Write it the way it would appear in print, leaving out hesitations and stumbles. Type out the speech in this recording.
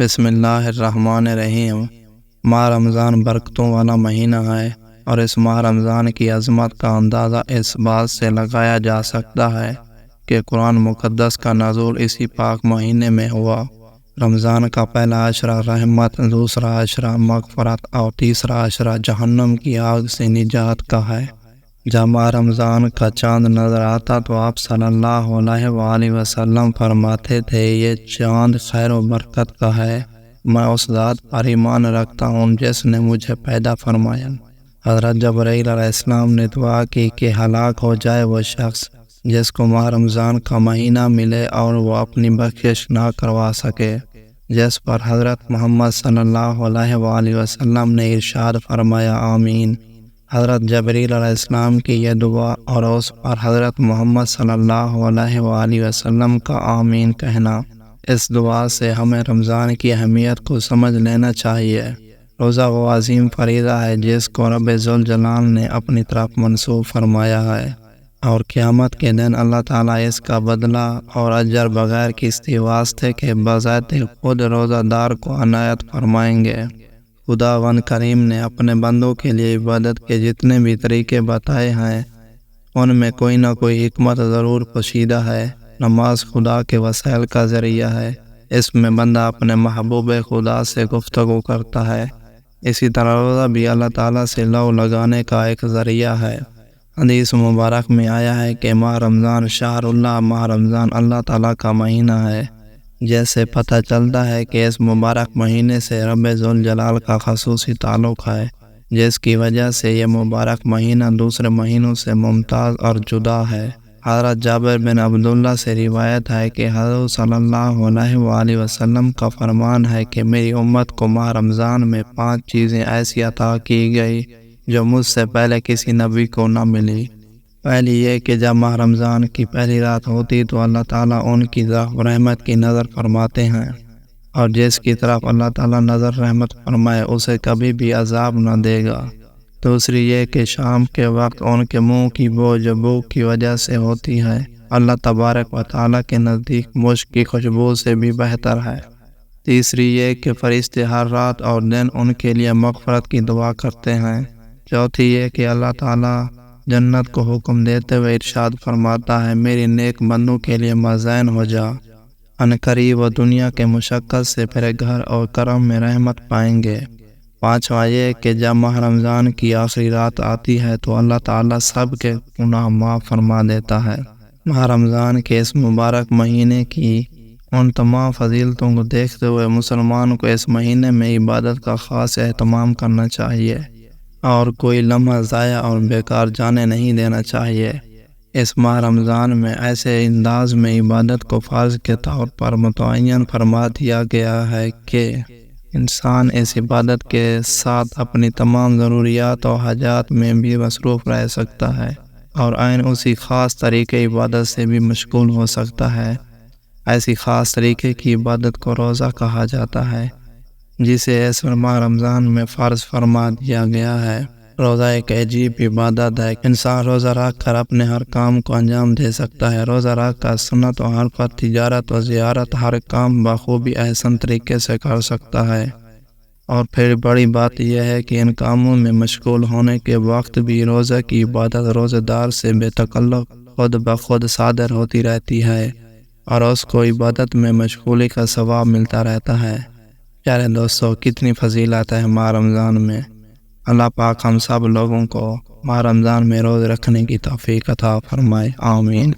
بسم اللہ الرحمن الرحیم۔ ماہ رمضان برکتوں والا مہینہ ہے، اور اس ماہ رمضان کی عظمت کا اندازہ اس بات سے لگایا جا سکتا ہے کہ قرآن مقدس کا نزول اسی پاک مہینے میں ہوا۔ رمضان کا پہلا عشرہ رحمت، دوسرا عشرہ مغفرت اور تیسرا عشرہ جہنم کی آگ سے نجات کا ہے۔ جب ماہ رمضان کا چاند نظر آتا تو آپ صلی اللہ علیہ وآلہ وسلم فرماتے تھے، یہ چاند خیر و برکت کا ہے، میں اس ذات پر ایمان رکھتا ہوں جس نے مجھے پیدا فرمایا۔ حضرت جبرائیل علیہ السلام نے دعا کی کہ ہلاک ہو جائے وہ شخص جس کو ماہ رمضان کا مہینہ ملے اور وہ اپنی بخشش نہ کروا سکے، جس پر حضرت محمد صلی اللہ علیہ وآلہ وسلم نے ارشاد فرمایا، آمین۔ حضرت جبرائیل علیہ السلام کی یہ دعا اور اس پر حضرت محمد صلی اللہ علیہ وآلہ وسلم کا آمین کہنا، اس دعا سے ہمیں رمضان کی اہمیت کو سمجھ لینا چاہیے۔ روزہ وہ عظیم فریضہ ہے جس کو رب ذوالجلال نے اپنی طرف منسوب فرمایا ہے، اور قیامت کے دن اللہ تعالیٰ اس کا بدلہ اور اجر بغیر کسی واسطے کے بذات خود روزہ دار کو عنایت فرمائیں گے۔ خداوند کریم نے اپنے بندوں کے لیے عبادت کے جتنے بھی طریقے بتائے ہیں ان میں کوئی نہ کوئی حکمت ضرور پوشیدہ ہے۔ نماز خدا کے وسائل کا ذریعہ ہے، اس میں بندہ اپنے محبوب خدا سے گفتگو کرتا ہے۔ اسی طرح روزہ بھی اللہ تعالیٰ سے لو لگانے کا ایک ذریعہ ہے۔ حدیث مبارک میں آیا ہے کہ ماہ رمضان شہر اللہ، ماہ رمضان اللہ تعالیٰ کا مہینہ ہے۔ جیسے پتہ چلتا ہے کہ اس مبارک مہینے سے رب ذوالجلال کا خصوصی تعلق ہے، جس کی وجہ سے یہ مبارک مہینہ دوسرے مہینوں سے ممتاز اور جدا ہے۔ حضرت جابر بن عبداللہ سے روایت ہے کہ حضرت صلی اللہ علیہ وآلہ وسلم کا فرمان ہے کہ میری امت کو ماہ رمضان میں 5 چیزیں ایسی عطا کی گئی جو مجھ سے پہلے کسی نبی کو نہ ملی۔ پہلی یہ کہ جب ماہ رمضان کی پہلی رات ہوتی تو اللہ تعالیٰ ان کی طرف رحمت کی نظر فرماتے ہیں، اور جس کی طرف اللہ تعالیٰ نظر رحمت فرمائے اسے کبھی بھی عذاب نہ دے گا۔ دوسری یہ کہ شام کے وقت ان کے منہ کی بو جو بھوک کی وجہ سے ہوتی ہے اللہ تبارک و تعالیٰ کے نزدیک مشک کی خوشبو سے بھی بہتر ہے۔ تیسری یہ کہ فرشتے ہر رات اور دن ان کے لیے مغفرت کی دعا کرتے ہیں۔ چوتھی یہ کہ اللہ تعالیٰ جنت کو حکم دیتے ہوئے ارشاد فرماتا ہے، میری نیک بندوں کے لیے مزین ہو جا، ان قریب و دنیا کے مشقت سے پھر گھر اور کرم میں رحمت پائیں گے۔ پانچواں یہ کہ جب ماہ رمضان کی آخری رات آتی ہے تو اللہ تعالیٰ سب کے گناہ معاف فرما دیتا ہے۔ ماہ رمضان کے اس مبارک مہینے کی ان تمام فضیلتوں کو دیکھتے ہوئے مسلمان کو اس مہینے میں عبادت کا خاص اہتمام کرنا چاہیے، اور کوئی لمحہ ضائع اور بیکار جانے نہیں دینا چاہیے۔ اس ماہ رمضان میں ایسے انداز میں عبادت کو فرض کے طور پر متعین فرما دیا گیا ہے کہ انسان اس عبادت کے ساتھ اپنی تمام ضروریات اور حاجات میں بھی مصروف رہ سکتا ہے، اور عین اسی خاص طریقے عبادت سے بھی مشغول ہو سکتا ہے۔ ایسی خاص طریقے کی عبادت کو روزہ کہا جاتا ہے، جسے اس ماہ رمضان میں فرض فرما دیا گیا ہے۔ روزہ ایک عجیب عبادت ہے، انسان روزہ رکھ کر اپنے ہر کام کو انجام دے سکتا ہے۔ روزہ رکھ کر سنت و حرفت، تجارت و زیارت، ہر کام بخوبی احسن طریقے سے کر سکتا ہے۔ اور پھر بڑی بات یہ ہے کہ ان کاموں میں مشغول ہونے کے وقت بھی روزہ کی عبادت روزہ دار سے بے تکلف خود بخود صادر ہوتی رہتی ہے، اور اس کو عبادت میں مشغولی کا ثواب ملتا رہتا ہے۔ پیارے دوستو، کتنی فضیلت ہے ماہ رمضان میں۔ اللہ پاک ہم سب لوگوں کو ماہ رمضان میں روزہ رکھنے کی توفیق عطا فرمائے، آمین۔